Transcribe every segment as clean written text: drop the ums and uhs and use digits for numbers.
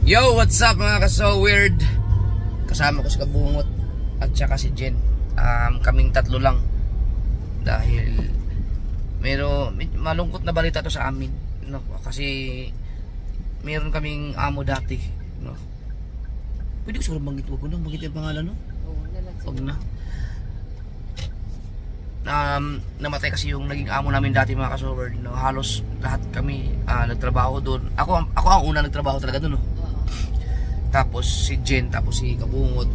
Yo, what's up mga ka-So Weird? Kasama ko si Kabungot at saka si Jen. Kaming tatlo lang. Dahil malungkot na balita to sa amin, no? Kasi meron kaming amo dati, no? Pwede ko siguro banggit mo nang banggit yung pangalan, no? Huwag na. Namatay kasi yung naging amo namin dati mga ka-So Weird, no? Halos lahat kami nagtrabaho doon. Ako ang unang nagtrabaho talaga doon, no? Tapos si Jen, tapos si Kabungot.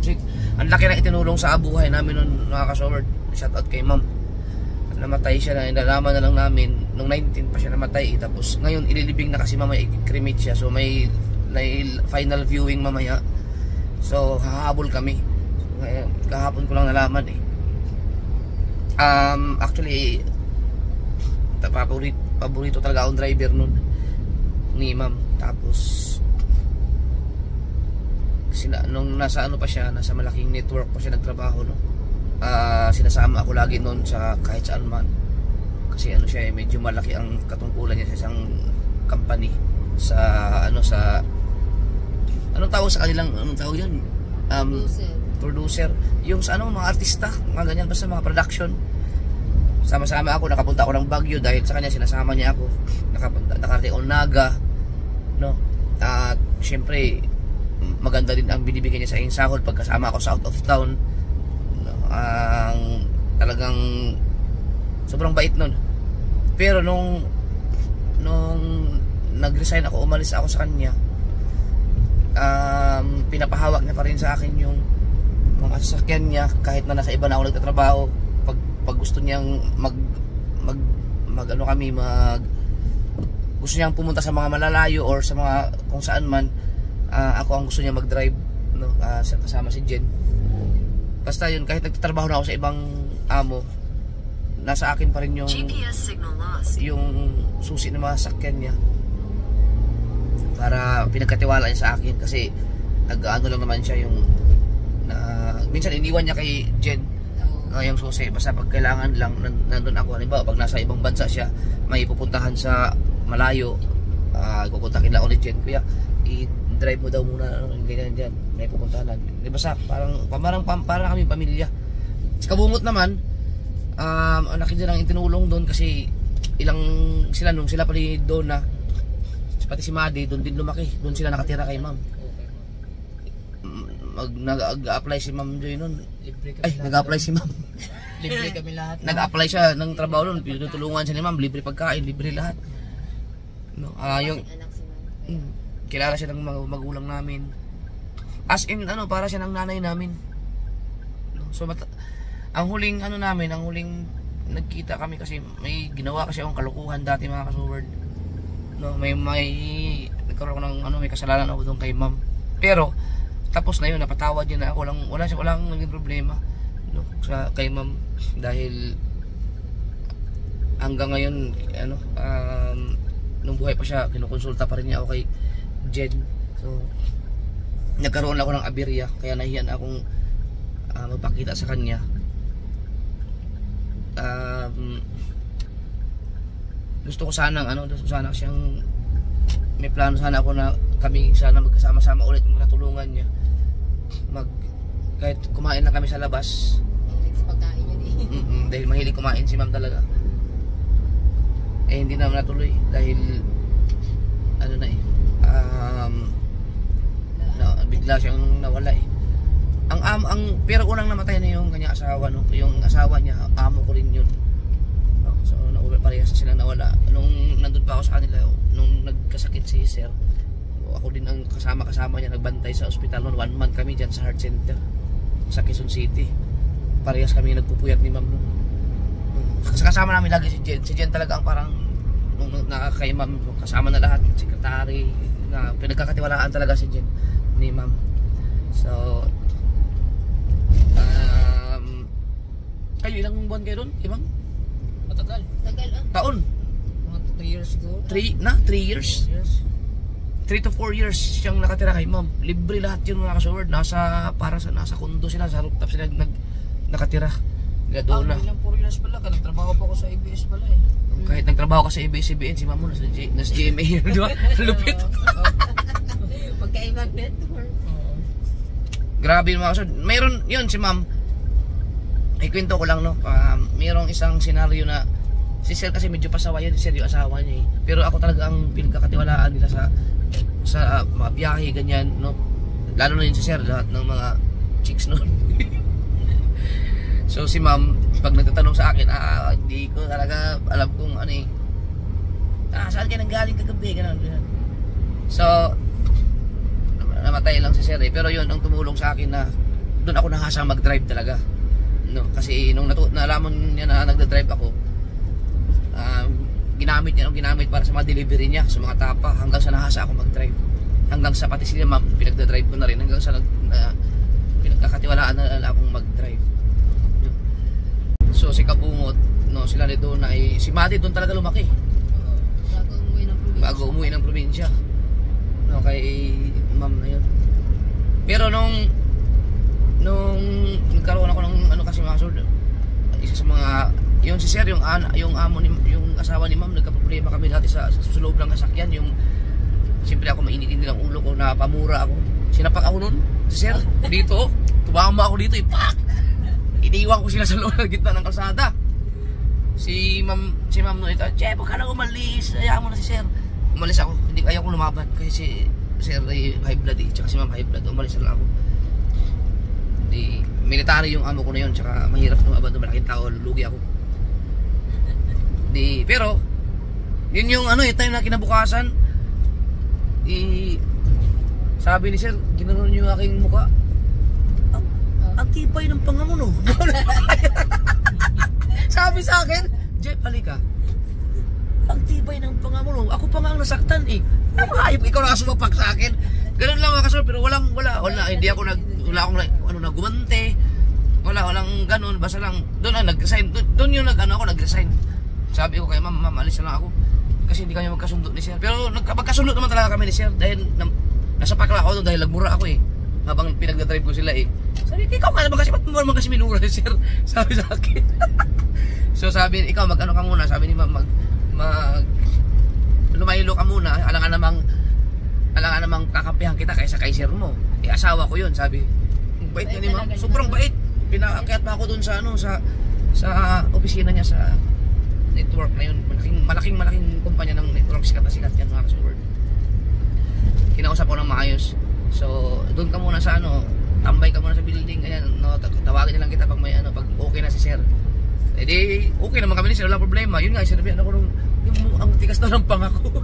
Ang laki na itinulong sa buhay namin noon mga ka-So Weird. Shout out kay ma'am. Namatay siya na, inalaman na lang namin nung 19 pa siya namatay. Tapos ngayon ililibing na kasi mamaya, i-cremate siya. So may final viewing mamaya. So hahabol kami. So, kahapon ko lang nalaman eh. Actually paborito talaga akong driver nun ni ma'am. Tapos nung nasa ano pa siya, nasa malaking network pa siya nagtrabaho, no? Sinasama ako lagi noon sa kahit saan man. Kasi ano siya, medyo malaki ang katungkulan niya sa isang company sa anong tawag sa kanilang, anong tawag yun? Producer. Yung sa mga artista, mga ganyan, basta mga production. Sama-sama ako, nakapunta ako ng Baguio dahil sa kanya, sinasama niya ako. Nakarating ako Naga, no? At syempre maganda din ang binibigyan niya sa aking sahod pagkasama ako sa out of town, no? Talagang sobrang bait nun. Pero nung nag-resign ako, umalis ako sa kanya, pinapahawak niya pa rin sa akin yung mga sasakyan niya kahit na nasa iba na ako nagtatrabaho. Pag gusto niyang gusto niyang pumunta sa mga malalayo or sa mga kung saan man, ako ang gusto niya mag-drive, no? Kasama si Jen. Basta yun, kahit nagtatrabaho na ako sa ibang amo, nasa akin pa rin yung GPS signal loss, yung susi ng mga sakyan niya, para pinagkatiwala niya sa akin. Kasi nag-ano lang naman siya yung minsan iniwan niya kay Jen yung susi. Basta pag kailangan lang nandun ako. Halimbawa pag nasa ibang bansa siya, may pupuntahan sa malayo, pupunta kila ulit Jen, kuya i-drive mo daw muna, ganyan dyan, may pupuntahan. Di ba sa parang kami pamilya. Sa Kabungot naman, ang laki din ang itinulong doon kasi nung sila pali doon na, pati si Madi doon din lumaki, doon sila nakatira kay ma'am. Nag-apply si Ma'am Joy noon. Nag-apply si Ma'am. Libre kami lahat. Nag-apply siya ng trabaho noon, pinutulungan siya ni Ma'am, libre pagkain, libre lahat. No, yung kilala siya ng magulang namin. As in para siya ng nanay namin. No, so ang huling nagkita kami kasi may ginawa kasi akong kalukuhan dati mga ka-So Weird. No, may nagkaroon ako ng may kasalanan ako doon kay Ma'am. Pero tapos na yun, napatawad niya na ako. Walang naging problema, no, kay Ma'am. Dahil hanggang ngayon nung buhay pa siya, kinukonsulta pa rin niya ako kay Jen. So nagkaroon ako ng aberya, kaya nahiyan akong magpakita sa kanya. Gusto ko sana siyang, may plano sana ako na kami sana magkasama-sama ulit, yung natulungan niya kahit kumain na kami sa labas. Sa pagkain yun eh. Dahil mahilig kumain si Ma'am talaga. Hindi naman natuloy dahil bigla siyang nawala eh. Pero unang namatay na yung kanya asawa, no? Yung asawa niya, amo ko rin yun, no? So parehas silang nawala nung nandun pa ako sa kanila nung nagkasakit si Sir. Ako din ang kasama niya, nagbantay sa ospital noon. 1 month kami dyan sa Heart Center sa Quezon City. Parehas kami nagpupuyat ni Ma'am noon. Kasama namin lagi si Jen. Si Jen talaga ang parang nung kay Ma'am, kasama na lahat, sekretary, na pinagkakatiwalaan talaga si Jen ni Ma'am. So kayo ilang buwan kayo doon, Ma'am? Matagal. Taon? Mga 3 years siguro. 3 years? 3 to 4 years siyang nakatira kay Ma'am. Libre lahat yun mga ka-So Weird. Nasa condo sila, sa rooftop sila nakatira. Doon na. Ilang 4 years pala, nagtrabaho pa ako sa ABS pala eh. Kahit nagtrabaho ka sa ABS-CBN, si Ma'am mo nasa GMA, di ba? Lupit. Magkaiba mag-network. Oo. Grabe mga kasod. Mayroon, yun si ma'am, ikwento ko lang no, mayroong isang senaryo na si sir kasi medyo pasaway yun, si sir yung asawa niya eh. Pero ako talaga ang pinagkakatiwalaan nila sa mga biyahe, ganyan, no. Lalo na yun si sir, lahat ng mga chicks noon. So si ma'am, pag nagtatanong sa akin, hindi ko talaga alam kung ano eh. Saan ka nang galing kagabi, ganun. So, namatay lang si sir eh. Pero yun, ang tumulong sa akin na doon ako nahasang mag-drive talaga. No, kasi nung nalaman niya na nagda-drive ako, ginamit para sa mga delivery niya, sa mga tapa, hanggang sa nahasa ako mag-drive. Hanggang sa pati sila ma'am, pinagda-drive ko na rin, hanggang sa pinagkakatiwalaan na akong mag-drive. So si Kabungot, no, sila ni doon ay, si Mati doon talaga lumaki. Bago umuwi ng probinsya. No, kay ma'am na yun. Pero nung nagkaroon ako ng ano kasi mga sir, isa sa mga yung si sir, yung amo ni yung asawa ni ma'am, nagka-problema kami dati sa loob ng sasakyan. Yung siyempre ako mainit-init ng ulo ko, na pamura ako. Sinapak ako noon, si sir, dito, tumama ako dito, ipak. Iniwan ko sila sa loob ng gitna ng kalsada. Si ma'am no, ito, "Che, huwag ka na umalis, hayaan mo na si sir." Umalis ako, hindi kaya ko lumaban kasi si sir ay high blood eh, tsaka si ma'am high blood, umalis na lang ako. Di, military yung amo ko na yun, tsaka mahirap lumaban doon, malaking tao, lugi ako. Di, pero yun yung ano eh, time na kinabukasan, sabi ni sir, ginanon yung aking mukha. Ang tibay ng panga mo, no? Sabi sa akin, "Jeff, halika. Ang tibay ng panga mo, no? Ako pa nga ang nasaktan eh. Ayop, ikaw na sumapak sa akin." Ganun lang mga kasor, pero wala, hindi ako wala akong gumante. Walang ganun, basta lang, doon nag-resign. Doon yung nag-resign. Sabi ko kay ma'am, alis na lang ako. Kasi hindi kami magkasundo ni sir. Pero magkasundo naman talaga kami ni sir dahil nasa pakla ako doon dahil nagmura ako eh. Habang pinagdadrive ko sila eh. Sabi, "Ikaw ka naman kasi, ba't mo naman kasi minura si sir?" Sabi sa akin. So sabi, "Ikaw mag-ano ka muna." Sabi ni ma'am, lumaylo ka muna. Alangan namang kakampihan kita kaysa kay sir mo. Asawa ko yun, sabi. Bait niya ni ma'am. Sobrang bait. Pinaakyat pa ako doon sa opisina niya sa network na yun. Malaking kumpanya ng network, sikat na sikat yan mga kasword. Kinausap ko ng maayos. So, doon ka muna sa tambay ka muna sa building, ganyan, no, tawagin na lang kita pag may pag okay na si sir. Eh di, okay naman kami ni sir, wala problema. Yun nga, sinabihan ako ang tigas daw ng pangako.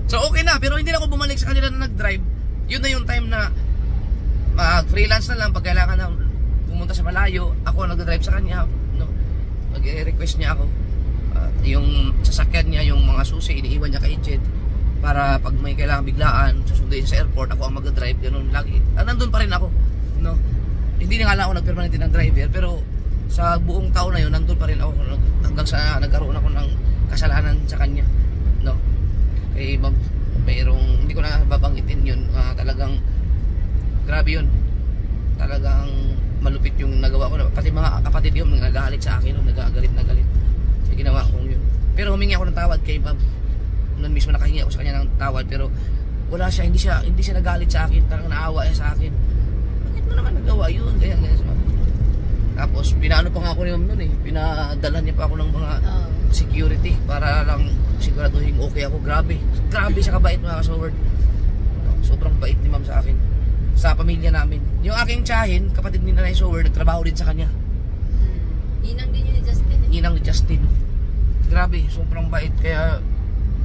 So, okay na, pero hindi na ako bumalik sa kanila na nag-drive. Yun na yung time na mag-freelance na lang pag kailangan na pumunta sa malayo. Ako nag-drive sa kanya, no, mag-request niya ako. Yung sasakyan niya, yung mga susi, iniiwan niya kay Jed. Para pag may kailangan biglaan, susunduin sa airport, ako ang mag-drive, ganun lagi. Nandun pa rin ako, no. Hindi na nga lang ako nag-permanente ng driver, pero sa buong taon na yun, nandun pa rin ako hanggang sa nagkaroon ako ng kasalanan sa kanya, no. Kaya mayroong, hindi ko na babanggitin yun, talagang grabe yun. Talagang malupit yung nagawa ko, pati mga kapatid yun nagagalit sa akin, nagagalit na galit sa ginawa ko yun. Pero humingi ako ng tawad kay Bob. Noon mismo nakahingi ako sa kanya ng tawad, pero wala siya, hindi siya nagalit sa akin, talagang naawa siya sa akin. Bakit mo naman nagawa yun? Ganyan. Tapos pinaano pa nga ako noon eh, pinadala niya pa ako ng mga security para lang siguraduhin okay ako. Grabe siya kabait mga kasoward. Sobrang bait ni ma'am sa akin, sa pamilya namin. Yung aking tiyahin, kapatid ni Nanay Sower, nagtrabaho din sa kanya. Ninang din yun ni Justin. Ninang ni Justin. Grabe, sobrang bait. Kaya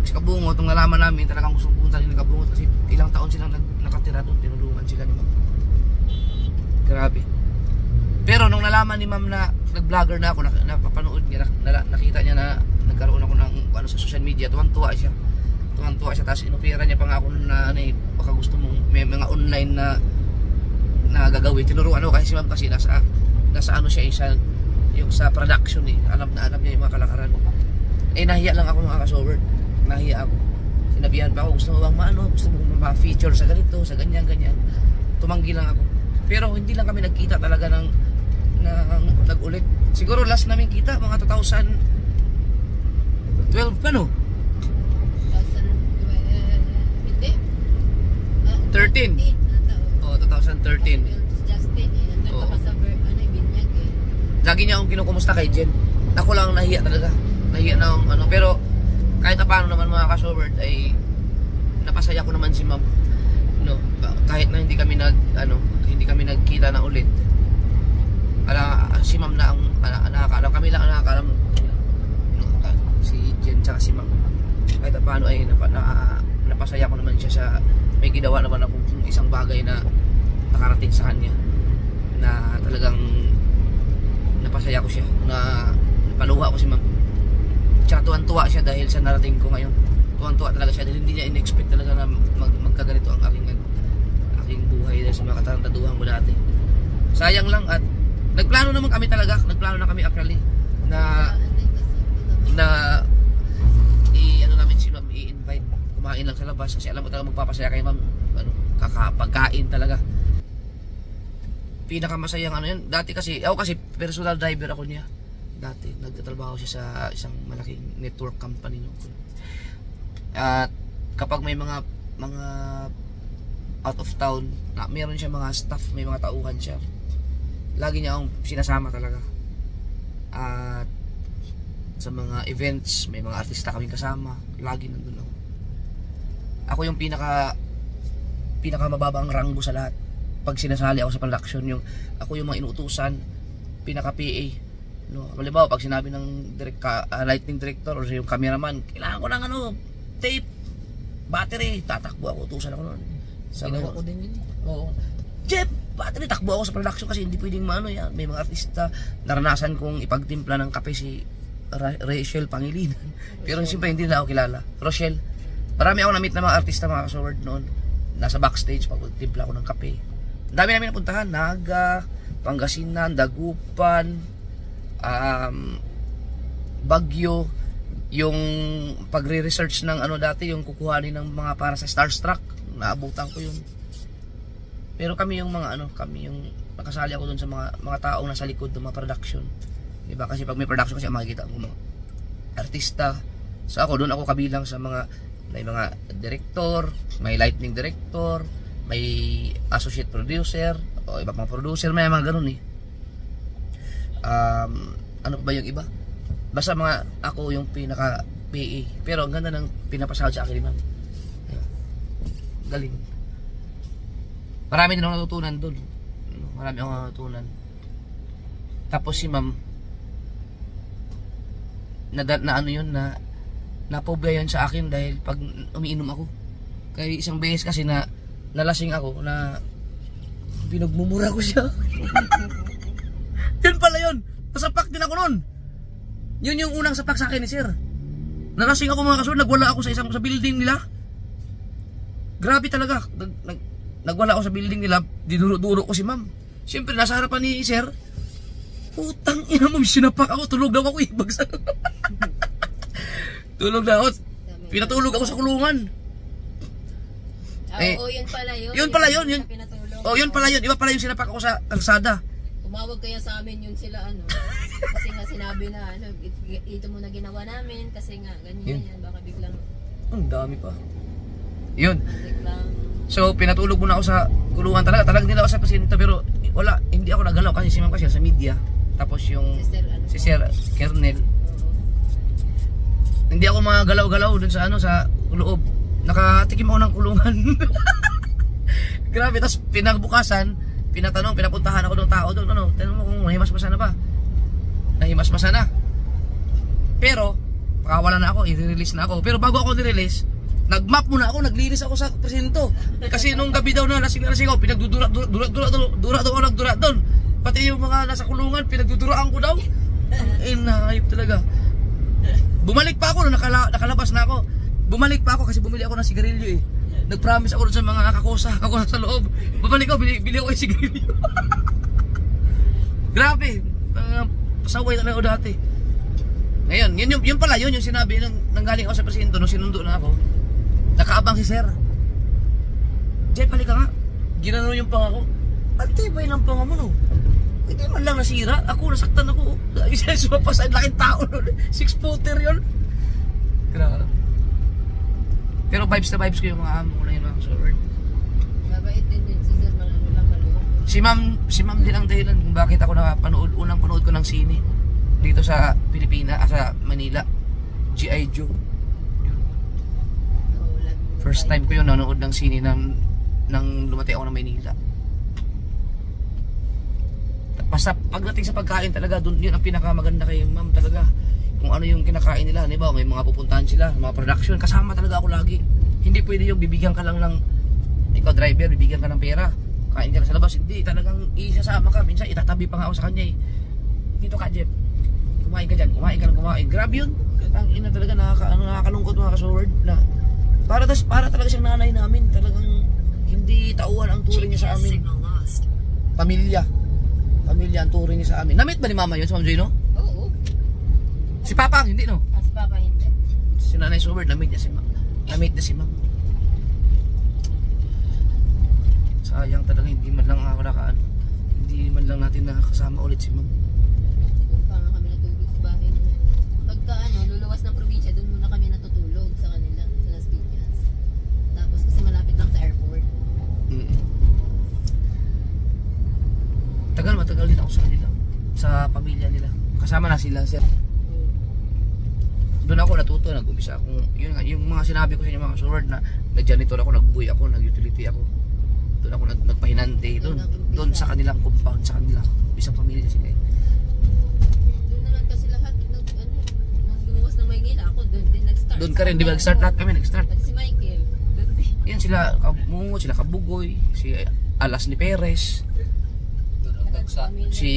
si Kabungot, nung nalaman namin, talagang gusto punta rin ng Kabungot kasi ilang taon silang nakatira doon, tinulungan sila ni ma'am. Grabe. Pero nung nalaman ni ma'am na nag-vlogger na ako, napapanood niya, nakita niya na nagkaroon ako ng sa social media, tuwang-tuwa siya. Tapos inopera niya pa nga ako na baka gusto mong may mga online na gagawin. Tinuruan ako kasi si ma'am kasi nasa siya yung sa production eh. Alam niya yung mga kalakaran. Nahiya lang ako mga kasover. Nahiya ako. Sinabihan pa ako, gusto mo bang gusto mo ma-feature sa ganito, sa ganyan. Tumanggi lang ako. Pero hindi lang kami nagkita talaga ng nag-ulit. Siguro last namin kita mga 2012 pa no? Hindi. 2013. Oh, 2013. Justin eh. Nandun Oo. pa sa binyag eh. Lagi niya akong kinukumusta kay Jen. Ako lang nahiya talaga. Nahiya na akong ano. Pero kahit na paano naman mga ka-showbird ay napasaya ko naman si ma'am. No, kahit na hindi kami nagkita na ulit. Si ma'am na ang nakakaalam. Kami lang ang nakakaalam. No, si Jen tsaka si ma'am. Kahit na paano ay napasaya ko naman siya sa may ginawa naman akong isang bagay na nakarating sa kanya. Na talagang napasaya ko siya. Na napaluha ko si ma'am. Tsaka tuwan-tuwa siya dahil sa narating ko ngayon. Tuwan-tuwa talaga siya dahil hindi niya in-expect talaga na magkaganito ang aking buhay dahil sa mga katarantaduhan ko dati. Sayang lang at nagplano naman kami talaga. Nagplano na kami actually na ano namin si ma'am i-invite kumain lang sa labas kasi alam mo talaga magpapasaya kay ma'am pagkain talaga. Pinakamasayang ano yun dati kasi personal driver ako niya dati. Nagtatrabaho siya sa isang malaking network company no. At kapag may mga out of town meron siya mga staff, may mga tauhan siya, lagi niya akong sinasama talaga. At sa mga events may mga artista kaming kasama, lagi nandun ako. Ako yung pinaka mababang ranggo sa lahat pag sinasali ako sa production. Ako yung mga inuutusan, pinaka PA no. Halimbawa pag sinabi ng lighting director or yung cameraman, kailangan ko ng tape, battery, tatakbo ako, utusan ako noon. Ginawa ko din yun. Oo. Jeff, battery, takbo ako sa production kasi hindi pwedeng yan. May mga artista, naranasan kong ipagtimpla ng kape si Rachel Pangilinan. Pero siyempre hindi na ako kilala. Rochelle. Marami ako na-meet na mga artista, mga ka-sword noon. Nasa backstage, pagtimpla ako ng kape. Ang dami namin napuntahan. Naga, Pangasinan, Dagupan, Baguio. Yung pagre-research ng dati, yung kukuhanin ng mga para sa Starstruck, naabutan ko yun. Pero kami yung mga kami yung nakasali ako doon sa mga taong nasa likod ng mga production. Diba? Kasi pag may production kasi makikita ko mga artista. So ako doon ako kabilang sa may mga director, may lighting director, may associate producer, o iba pang producer, may mga ganun eh. Ano pa ba yung iba? Basta ako yung pinaka PA. Pero ang ganda ng pinapasahod sa akin ni ma'am. Galing. Marami din akong natutunan doon. Marami akong natutunan. Tapos si ma'am napobya yun sa akin dahil pag umiinom ako. Kaya isang beses kasi nalasing ako na pinagmumura ko siya. Yun pala yun. Nasapak din ako nun. Yun yung unang sapak sa akin ni sir. Nalasing ako mga kasunod, nagwala ako sa building nila. Grabe talaga. Nagwala ako sa building nila, dinuro-duro ko si ma'am. Siyempre nasa harapan ni sir. Putang ina mo, sinapak ako, tulog daw ako ibagsak. Tulog na ako. Pinatulog ako sa kulungan. Oo, yun pala yun. Yun pala yun. Yun pala yun. Iba pala yung sinapak ako sa kalsada. Tumawag kaya sa amin yun sila kasi nga sinabi na ito mo na ginawa namin kasi nga ganyan yan baka biglang ang dami pa yun biglang. So pinatulog muna ako sa kulungan talagang nila ako sa pasyente pero hindi ako nagalaw kasi si ma'am kasi sa media tapos yung si Sir Kernel hindi ako magalaw-galaw dun sa sa loob, nakatikim ako ng kulungan. Grabe. Tapos pinagbukasan, pinapuntahan ako ng tao doon, tanong mo kung nahimasmasa na ba. Nahimasmasa na. Pero pakawala na ako, i-release na ako. Pero bago ako i-release, nag-map muna ako, naglinis ako sa presinto. Kasi nung gabi daw na lasing ako, pinagdudura doon. Pati yung mga nasa kulungan, pinagduduraan ko daw. Inahayop talaga. Bumalik pa ako nung nakalabas na ako. Bumalik pa ako kasi bumili ako ng sigarilyo eh. Nag-promise ako sa mga kakosa ako sa loob. Babalik ako, bili ako yung sigarilyo. Grabe. Pasaway talaga ako dati. Ngayon, yun pala yun yung sinabi nang galing ako sa presinto nung sinundo na ako. Nakaabang si sir. Jay, palika nga. Ginano yung panga ko. Altibay ng panga mo no. Hindi man lang nasira. Ako, nasaktan ako. Isa sumapas, ang laking tao nun. 6-footer yun. Grabe. Pero vibes na vibes ko yung mga amo ko na yun mga sword. Mabait din din si Sir, ano lang maluwag. Si ma'am din ang dahilan kung bakit ako nakapanood, unang panood ko ng sine dito sa Pilipinas, sa Manila. G.I. Joe. Yun. First time ko yun nanonood ng sine nang lumati ako ng Manila. Basta pagdating sa pagkain talaga, dun yun ang pinakamaganda kay ma'am talaga. Kung ano yung kinakain nila, di ba? May mga pupuntahan sila, mga production, kasama talaga ako lagi. Hindi pwede yung bibigyan ka lang ng, ikaw driver, bibigyan ka ng pera, kain ka lang sa labas. Hindi, talagang isasama ka. Minsan itatabi pa nga ako sa kanya eh. Dito ka, Jeff, kumain ka dyan, kumain ka lang, kumain. Grabe yun. Ang ina talaga, nakakalungkot mga kasword na para talaga siyang nanay namin. Talagang hindi tauhan ang turing niya sa amin. Pamilya ang turing niya sa amin. Namit ba ni mama yun sa Ma'am Joy, no? Oo. Si Papa hindi, no? Si Papa hindi. Si Nanay Sobert, namit niya si ma'am. Namit na si ma'am. Sayang talaga, hindi man lang ako hindi man lang natin nakakasama ulit si ma'am. Doon pa nga kami natulog sa bahay nila. Pagka luluwas ng probinsya, doon muna kami natutulog sa kanila, sa Las Piñas. Tapos kasi malapit lang sa airport. Matagal din ako sa kanila, sa pamilya nila. Kasama na sila, sir. Doon ako natuto, nag-umpisa akong, yung mga sinabi ko sa inyo mga kasword na nag-janitor ako, nag-buoy ako, nag-utility ako. Doon ako nagpahinante, doon sa kanilang compound, sa kanilang isang pamilya sila. Doon naman kasi lahat, nung lumuwas ng Maynila, ako doon din nag-start. Doon ka rin, di ba nag-start lahat kami, nag-start. At si Michael, doon din. Yan sila, Kamungo, sila Kabugoy, si Alas ni Perez, si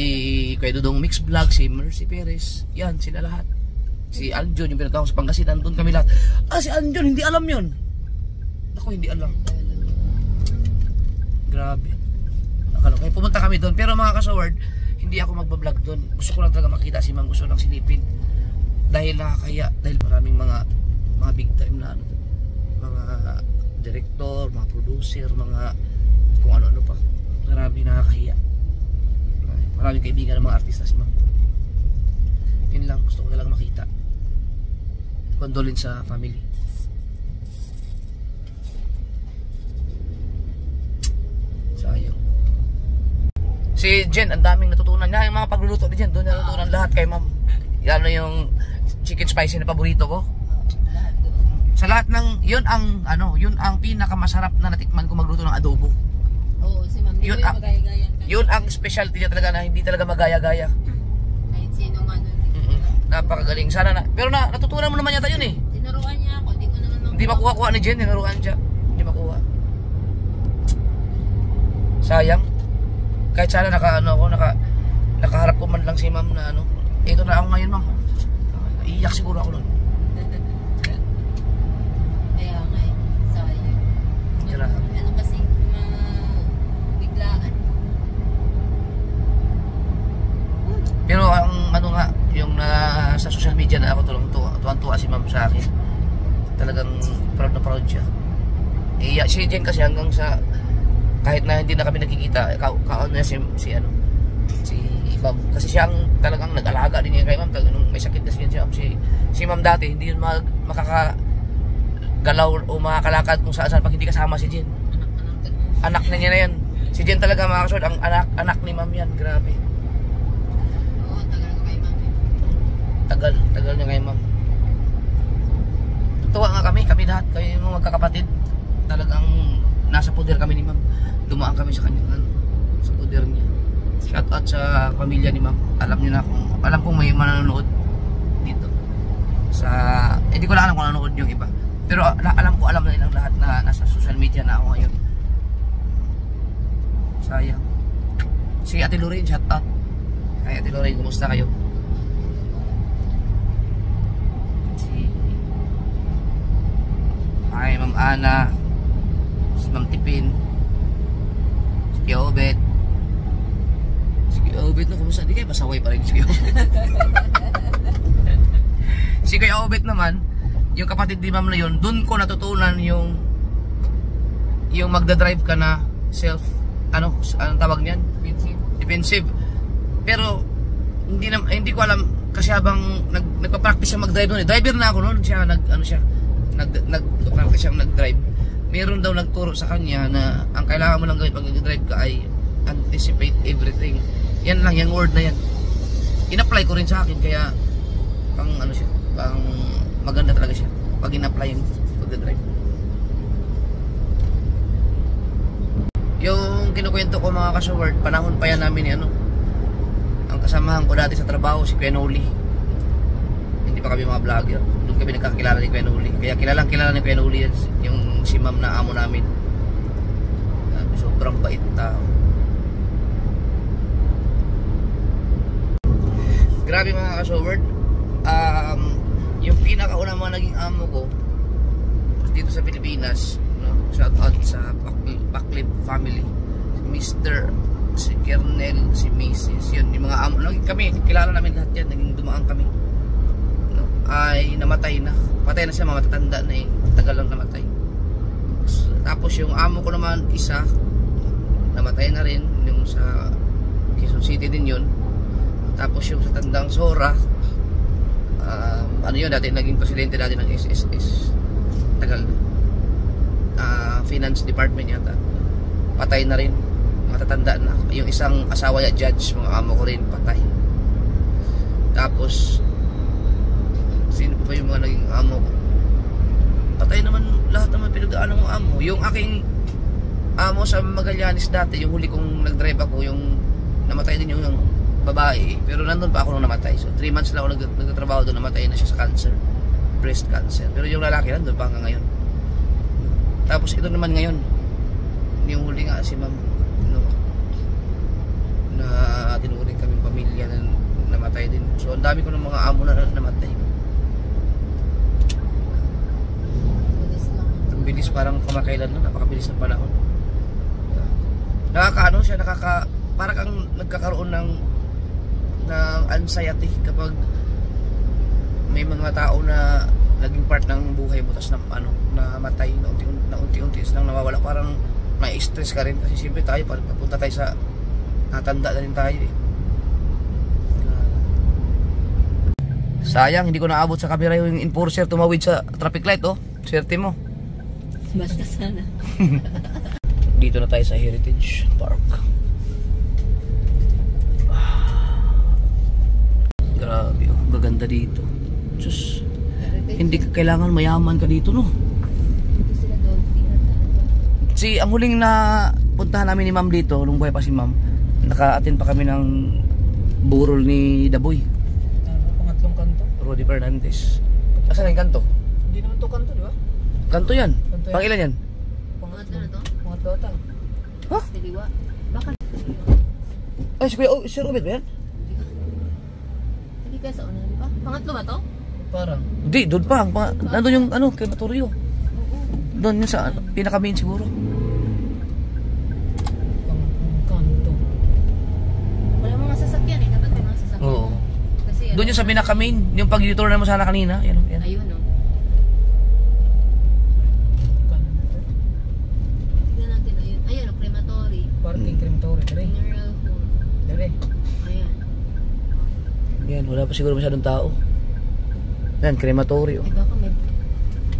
Kuya Dudong Mix Vlog, si Mercy Perez, yan sila lahat. Si Aljon, yung pinagkakaw sa Pangasinan, doon kami lahat. Si Aljon, hindi alam yun. Ako, hindi alam. Grabe. Kaya pumunta kami doon. Pero mga kasaward, hindi ako magbablog doon. Gusto ko lang talaga makita si Ma'am, gusto lang silipin. Dahil nakakaya, dahil maraming mga big time na mga director, mga producer, mga kung ano-ano pa. Maraming nakakahiya. Maraming kaibigan ng mga artista si Ma'am. Yun lang, gusto ko na lang makita. Condolence sa family. Sayang. Si Jen, ang daming natutunan niya. Yung mga pagluluto ni Jen, doon natutunan lahat kay Ma'am. Lalo yung chicken spicy na paborito ko. Lahat doon. Sa lahat ng, yun ang pinakamasarap na natikman ko magluto ng adobo. Oo, si Ma'am, Yun hindi ko magaya-gaya. Yun ang specialty niya talaga na hindi talaga magaya-gaya. Kahit sinong Napakagaling. Sana na. Pero natutunan mo naman yata yun eh. tinuruan niya ako, di ko naman Hindi makuha-kuha ni Jen, tinuruan siya. Hindi makuha. Sayang. Kahit sana nakaharap ko man lang si Ma'am na ito na ako ngayon, Ma'am. Iiyak siguro ako nun. Kaya nga sayang. Grabe. Ano kasi, biglaan. Pero ang yung sa social media na ako tuwang-tuwa si Ma'am sa akin. Talagang proud na proud siya. Si Jen kasi hanggang sa kahit na hindi na kami nagkikita, kaon na si Ma'am. Kasi siya ang talagang nag-alaga din niya kay Ma'am. Nung may sakit kasi yan si Ma'am dati, hindi yun makakagalaw o makakalakad kung saan pag hindi kasama si Jen. Anak na niya na yan. Si Jen talaga mga kasod, ang anak ni Ma'am yan. Grabe. Tagal niya kay Ma'am. Tuwa nga kami lahat, kayo yung magkakapatid. Talagang nasa poder kami ni Ma'am. Dumaan kami sa kanya, sa poder niya. Shout out sa pamilya ni Ma'am. Alam kong may manonood dito. Hindi ko lang alam kung nanonood yung iba. Pero alam na nilang lahat na nasa social media na ako ngayon. Sayang. Si Ate Lorraine, shout out. Ay, Ate Lorraine, kumusta kayo? Ay, Ma'am Ana, si Ma'am Tipin, si Kuya Obet. Si Kuya Obet na, kumusta? Hindi kayo pasaway pa rin si Kuya Obet. Si Kuya Obet naman, yung kapatid ni Ma'am na yun, dun ko natutunan yung magdadrive ka na anong tawag niyan? Defensive. Pero, hindi ko alam, kasi habang nagpa-practice siya mag-drive noon, driver na ako noon, siya nag-practice siyang nag-drive. meron daw nagturo sa kanya na ang kailangan mo lang gawin pag nag-drive ka ay anticipate everything. Yan lang, yung word na yan. In-apply ko rin sa akin, kaya pang ano siya, pang maganda talaga siya pag in-apply yung pag-drive. Yung kinukwento ko mga ka-showard, panahon pa yan namin ni ano, ang kasamahan ko dati sa trabaho si Kuya Noli. Hindi pa kami mga vlogger, doon kami nagkakilala ni Kuya Noli. Kaya kilala ni Kuya Noli yung si ma'am na amo namin. Sobrang bait tao. Grabe mga ka-showard, yung pinakauna mga naging amo ko dito sa Pilipinas, no? Shout out sa Baclib family, si Mr., si Kernel, si Mrs. Yun, yung mga amo kami, kilala namin lahat yan, naging dumaan kami, no? Ay namatay na, patay na siya, matatanda na eh, tagal lang namatay. Tapos yung amo ko naman isa, namatay na rin, yung sa Quezon City din yun. Tapos yung sa Tandang Sora, ano yun, dati naging presidente dati ng SSS, tagal na, finance department yata, patay na rin, matatanda na. Yung isang asawa niya, judge, mga amo ko rin, patay. Tapos sino pa yung mga naging amo ko? Patay naman lahat naman pinagdaanan ng amo. Yung aking amo sa Magallanes dati, yung huli kong nag-drive ako, yung namatay din yung babae, pero nandun pa ako nung namatay. So 3 months lang ako nagtatrabaho doon, namatay na siya sa cancer, breast cancer. Pero yung lalaki nandun pa hanggang ngayon. Tapos ito naman ngayon, yung huli nga si ma'am, no, na tinuring kaming pamilya na namatay din. So ang dami ko ng mga amo na namatay. Ang bilis, parang kamakailan na, napakabilis ng panahon. Nakakaano siya, parang kang nagkakaroon ng anxiety kapag may mga tao na naging part ng buhay mo, tapos na matay na unti-unti lang nawawala. Parang may stress ka rin kasi siyempre tayo papunta tayo sa natanda na rin tayo eh. Sayang hindi ko naabot sa camera yung enforcer tumawid sa traffic light. Oh, swerte mo. Basta sana. Dito na tayo sa Heritage Park. Grabe, oh, maganda dito. Diyos, hindi ka kailangan mayaman ka dito, no? Dito sila dolphin ata. Ang huling na puntahan namin ni ma'am dito, nung buhay pa si ma'am, naka-attend pa kami ng burol ni Daboy. Pangatlong kanto? Rudy Fernandez. Asan yung kanto? Hindi naman to kanto, di ba? Kanto yan. Kanto yan. Pangilan yan? Pangatlo na to? Pangatlo ata. Ha? Diliwa. Baka Ay, si Kuya, Sir Obed ba yan? hindi ka sa una, di ba? Pangatlo ba to? Parang. Hindi, doon pa. Nandun yung crematorio. Doon yung sa pinaka-main siguro. Kanto. Wala mga sasakyan eh. Dapat may mga sasakyan. Oo. Kasi Doon yung sa pinaka-main, yung pag-u-turn na mo sana kanina. Yan, yan. ayun no. Kanto. Tignan natin ayun. Ayun o, crematory. Parking crematory. Dire. Funeral home. Dire. Ayan. Yan, wala pa siguro masyadong tao. Yan, crematorio. Ay baka may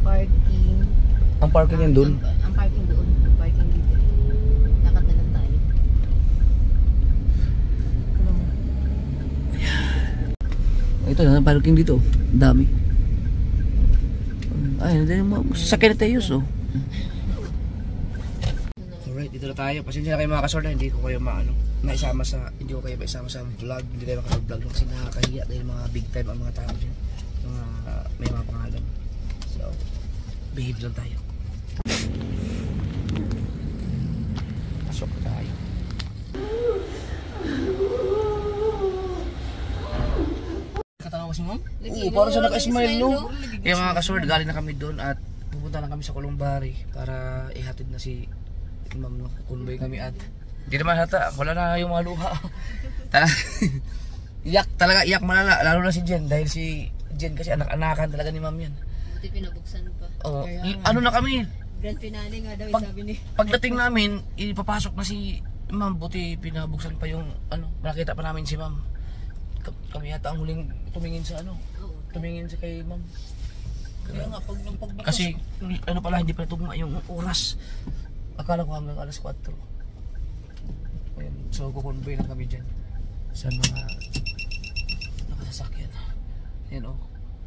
parking. Ang parking yan doon. Ang parking doon. Ang parking dito. Lakad na lang tayo. Ito na, parking dito. Ang dami. Ay, sasakyan na tayo, so. Alright, dito na tayo. Pasensya na kayo mga kasorda, hindi ko kayo maisama sa vlog. Hindi tayo makapag-vlog kasi nakakahiya dahil mga big time ang mga tao dyan. May mga pangalan. So, behave lang tayo. Pasok na tayo. Katawa ko si ma'am? Oo, parang siya naka-smile, no? Kaya mga kasword, galing na kami doon at pupunta na kami sa Columbari para ihatid na si ma'am, no? Convoy kami at hindi naman hata, wala na yung mga luha. Iyak malala, lalo na si Jen dahil si Jen kasi anak-anakan talaga ni ma'am yan. Buti pinabuksan pa. Oh, ano na kami? Grand finale nga daw sabi ni. Pagdating namin, ipapasok na si ma'am, buti pinabuksan pa yung nakita pa namin si ma'am. Kami yata ang huling tumingin sa Oo. tumingin sa kay ma'am. Kaya nga, pag nung pagbukas. Kasi ano pala, hindi pala tugma yung oras. Akala ko hanggang alas 4. Ayan, so kukonvoy lang kami dyan sa mga nakasasakyan. Ayan o,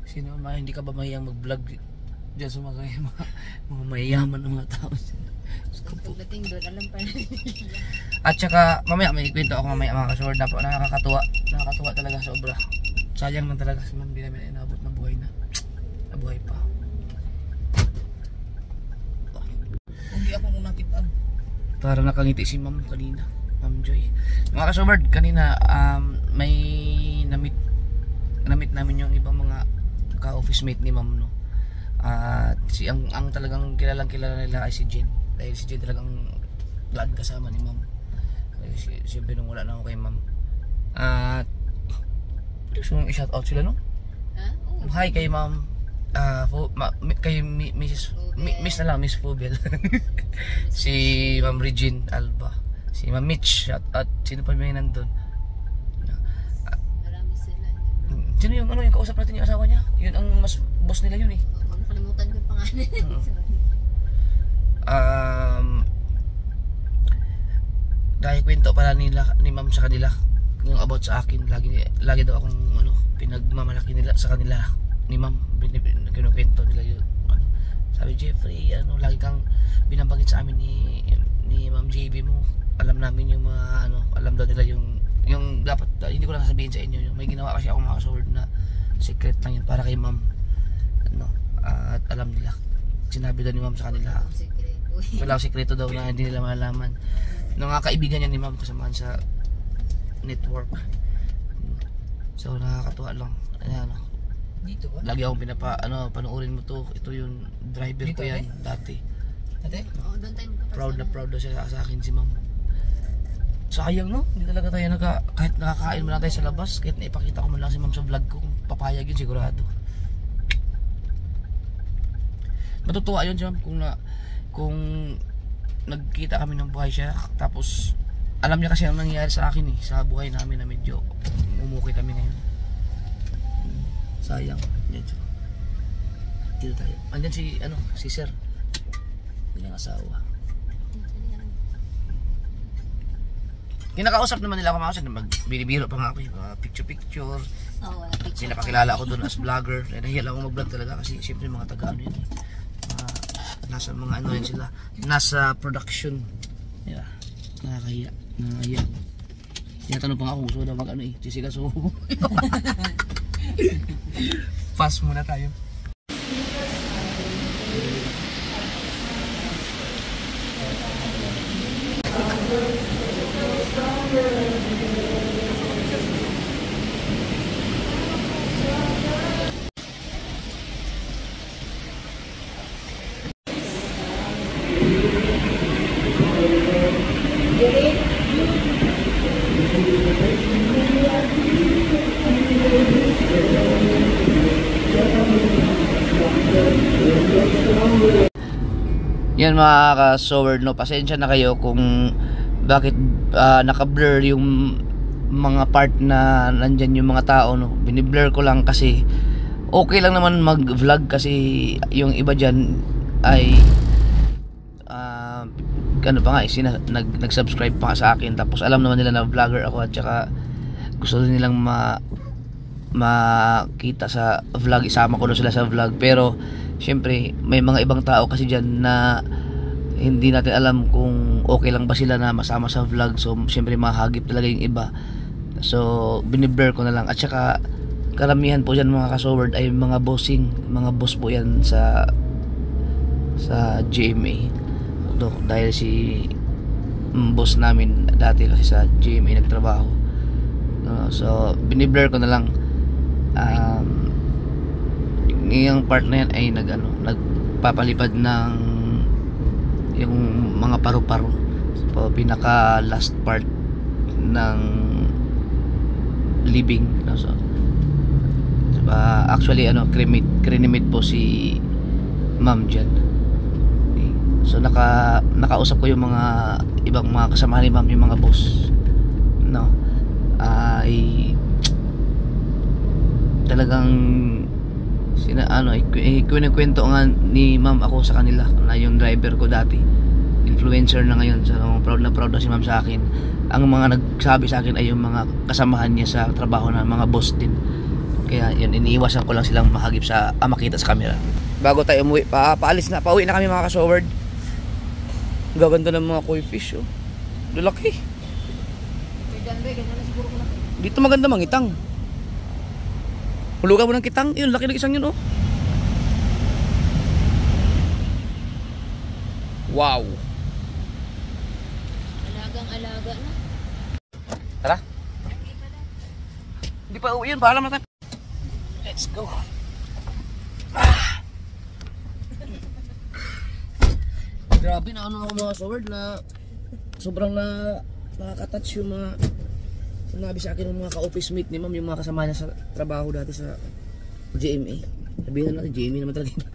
sino hindi ka ba mahiyang mag-vlog dyan sa mga mayayaman ng mga tao? Pagdating doon, alam pa na nila. At saka mamaya may kwento ako mamaya mga kasword na po, nakakatuwa talaga sobra. Sayang man talaga si Ma'am, hindi namin inabot na buhay na. Nabuhay pa. Hindi ako nung nakitaan. Para nakangiti si Ma'am kanina, Ma'am Joy. Mga kasword, kanina may namit namin yung ibang mga ka-office mate ni Ma'am, no. At ang talagang kilalang kilala nila ay si Jen. Dahil si Jen talagang laan kasama ni Ma'am. Siyempre nung wala na ako kay Ma'am. At gusto mong i-shout out sila, no? Ha? Oo. Hi kay Ma'am. Kay Miss na lang, Miss Fubel. Si Ma'am Regine Alba. Si Ma'am Mitch. At sino pa may nandun? Marami sila. Sino yung kausap natin yung asawa niya? Yun ang mas boss nila yun eh. Oo, nakalimutan ko yung pangalan. Sorry. Dahil kwento pala ni Ma'am sa kanila yung about sa akin, lagi daw akong pinagmamalaki nila sa kanila ni Ma'am, kinukwento nila yun. Sabi, Jeffrey, lagi kang binabanggit sa amin ni Ma'am JB mo. Alam namin yung mga alam daw nila yung dapat hindi ko lang sasabihin sa inyo. May ginawa kasi ako mga sword na secret lang yun para kay Ma'am. At alam nila. Sinabi daw ni Ma'am sa kanila. Wala sikreto daw na hindi nila malalaman. Nung mga kaibigan niya ni Ma'am kasamahan sa network. So nakakatuwa lang. Ayan, Dito ba? lagi akong panoorin mo to. Ito yung driver Dito, ko yan dati. Ate? Oo, doon tayo magkapasama. Proud na proud daw siya sa akin si Ma'am. Sayang, no? Hindi talaga tayo kahit nakakain mo lang tayo sa labas, kahit naipakita ko mo lang si Ma'am sa vlog ko, kung papayag yun sigurado. Matutuwa yun si Ma'am kung nagkita kami ng buhay siya, tapos alam niya kasi ang nangyayari sa akin sa buhay namin na medyo umukay kami ngayon. Sayang. Dito tayo. Andyan si Sir. Yung asawa. Kinakausap naman nila ako mga kasi magbibiro pa nga ako, picture. Oo, wala picture. Pinapakilala ako doon as vlogger. Nahiya lang ako mag-vlog talaga kasi siyempre mga taga yun. Nasa mga yan sila. Nasa production. Yeah. Nakakahiya. Tinatanong pa nga ako gusto daw Jessica, so fast muna tayo. Yan mga ka-sower, no, pasensya na kayo kung bakit naka-blur yung mga part na nandyan yung mga tao, no. Bini-blur ko lang kasi okay lang naman mag-vlog kasi yung iba dyan ay nag-subscribe pa sa akin, tapos alam naman nila na vlogger ako at saka gusto nilang makita sa vlog, isama ko na sila sa vlog. Pero syempre may mga ibang tao kasi dyan na hindi natin alam kung okay lang ba sila na masama sa vlog, so syempre mahagip talaga yung iba, so biniblur ko na lang. At saka karamihan po dyan mga ka-soward ay mga boss po yan sa GMA. Dahil si boss namin dati kasi sa GMA nagtrabaho, so biniblur ko na lang. Ngayong part na yan ay nagpapalipad ng yung mga paru-paro, so pinaka last part ng living, so actually cremate po si Ma'am dyan. Okay. So nakausap ko yung mga ibang mga kasama ni Ma'am, yung mga boss, no, ay talagang Kwento nga ni ma'am ako sa kanila na yung driver ko dati, influencer na ngayon. So proud na si ma'am sa akin. Ang mga nagsabi sa akin ay yung mga kasamahan niya sa trabaho na mga boss din. Kaya yun, iniiwasan ko lang silang makagip sa makita sa camera. Bago tayo umuwi, pauwi na kami mga ka-showard. Gaganda ng mga koi fish, oh. Lalaki. Dito maganda mangitang. Hulugan mo ng kitang, yun, laki ng isang yun, oh. Wow. Alagang-alaga na. Tara. Hindi pa uwi yun, bahala mo tayo. Let's go. Grabe na ano ako mga sword na sobrang nakaka-touch yung mga sinabi sa akin ng mga ka-office mate ni ma'am, yung mga kasama niya sa trabaho dati sa GMA. Sabihin na natin, GMA naman talaga.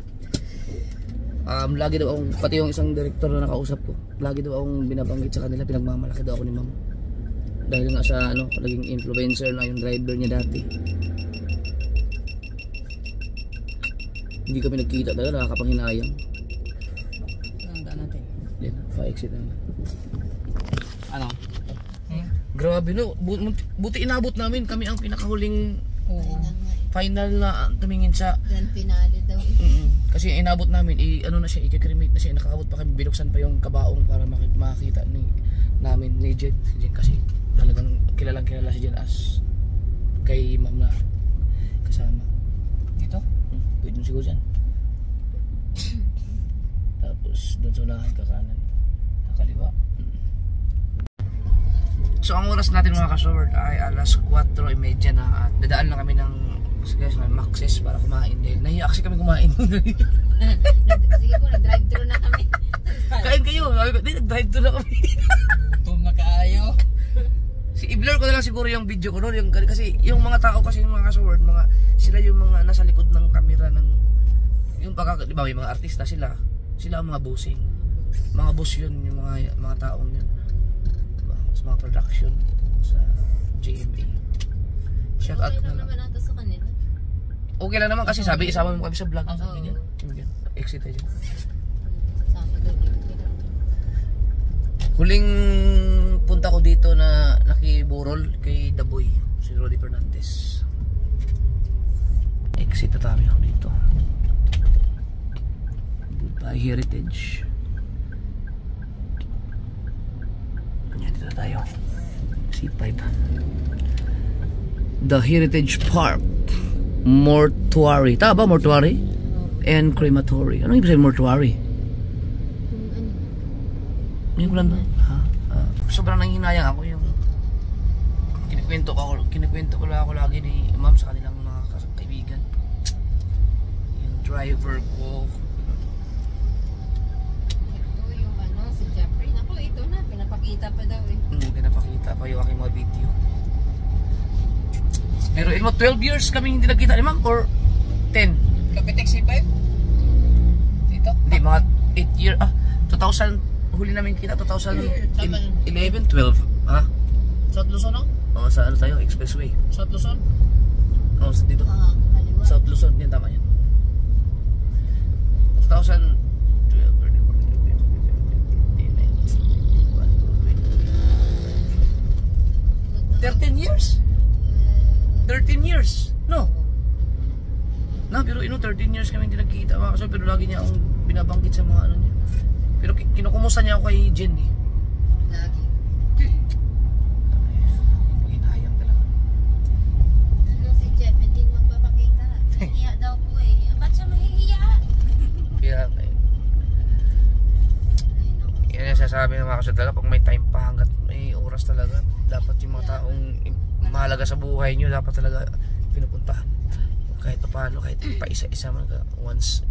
Lagi daw akong, pati yung isang director na nakausap ko, lagi daw akong binabanggit sa kanila, pinagmamalaki daw ako ni ma'am. Dahil nga sa naging influencer na yung driver niya dati. Hindi kami nagkita talaga, nakakapanghinayang. Handa natin. Yan, pa-exit na. Ano? Grabe no, buti inabot namin, kami ang pinakahuling final na tumingin sa Grand finale daw. kasi inabot namin, na siya, i-cremate na siya, nakaabot pa kami, binuksan pa yung kabaong para makita namin ni Jen. Si Jen kasi talagang kilala si Jen as kay ma'am na kasama. Dito? Pwede mo siguro dyan. Tapos doon sa unahan ka kanan, nakaliwa. So ang oras natin mga ka-showard ay alas 4:30 na at dadaan lang kami ng Maxis para kumain dahil nahiya kasi kami kumain. Sige po, nag-drive-thru na kami. Kain kayo, nag-drive-thru na kami. Gutom na kaayo. I-blur ko na lang siguro yung video ko noon kasi yung mga tao kasi yung mga ka-showard, sila yung mga nasa likod ng camera ng yung di ba, yung mga artista sila ang mga bossing. Mga boss yun, yung mga taong yun. Sa mga production sa GMA. Shout out Okay na lang lang. naman nato sa kanila. Okay lang naman kasi sabi isama mo kami sa vlog. Sabi niya. Exit tayo. Sama daw. Okay lang. Huling punta ko dito na nakiburol kay The Boy, si Roddy Fernandez. Exit na tayo dito. Goodbye Heritage. Yan, dito tayo. C5. The Heritage Park Mortuary. Tama ba mortuary? And crematory. Ano ibig sabihin mortuary? Hindi ko lang doon. Sobrang nanghinayang ako yung kinikwento ko lang ako lagi ni ma'am sa kanilang mga kaibigan. Yung driver ko. Ito yung si Jeffrey. Naku, ito na. Pinapakita pa daw eh. Pinapakita pa yung aking mga video. Pero in 12 years kami hindi nagkita ni ma'am or 10? Kapitek C5? Dito? Hindi, mga 8 year 2000, huli namin kita 2011, 12. Ha? South Luzon, no? O, sa ano tayo, expressway. South Luzon? O, dito. Kaliwa. South Luzon, yan tama yan. 2012, 13 years? 13 years? No? Na, pero 13 years kami hindi nagkikita mga kaso, pero lagi niya akong binabanggit sa mga ano niya. Pero kinukumusta niya ako kay Jen eh. Lagi. Hinayang talaga. Ano si Jeff, hindi magpapakita. Nahihiya daw po eh. Ba't siya mahihiya? Kaya, Ay, naku. yan yung sasabi ng mga kaso talaga, pag may time pa hanggat may oras talaga, dapat yung mga taong mahalaga sa buhay nyo, dapat talaga pinupuntahan. Kahit paano, kahit pa isa-isa man ka, once,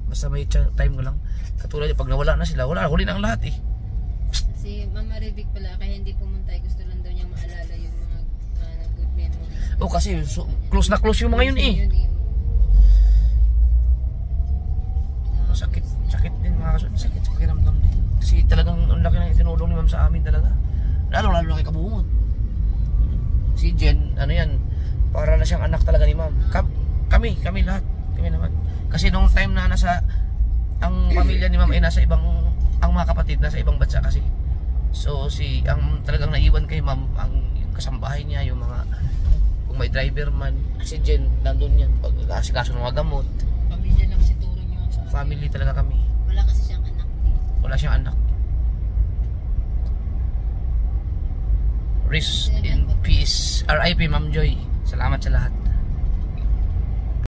basta may time ko lang. Katulad yung pag nawala na sila, wala, huli na ang lahat eh. Si Mama Revic pala, kaya hindi pumunta. Gusto lang daw niyang maalala yung mga good memories. O kasi, close na close yung mga yun eh. Sakit din mga kaso, sakit sa pakiramdam din. Kasi talagang ang laki na itinulong ni ma'am sa amin talaga. Lalo na kay Kabungot. Si Jen, ano yan, para na siyang anak talaga ni ma'am. Kami lahat. Kami naman. Kasi nung time na ang pamilya ni ma'am ay nasa ibang, ang mga kapatid nasa ibang bansa kasi. So ang talagang naiwan kay ma'am, yung kasambahay niya, yung mga, kung may driver man, oxygen, nandun yan. Pag asikaso ng mga gamot. Pamilya lang si Turo niyo sa Family talaga kami. Wala kasi siyang anak din. Wala siyang anak. Rest in peace. RIP Ma'am Joy. Salamat sa lahat.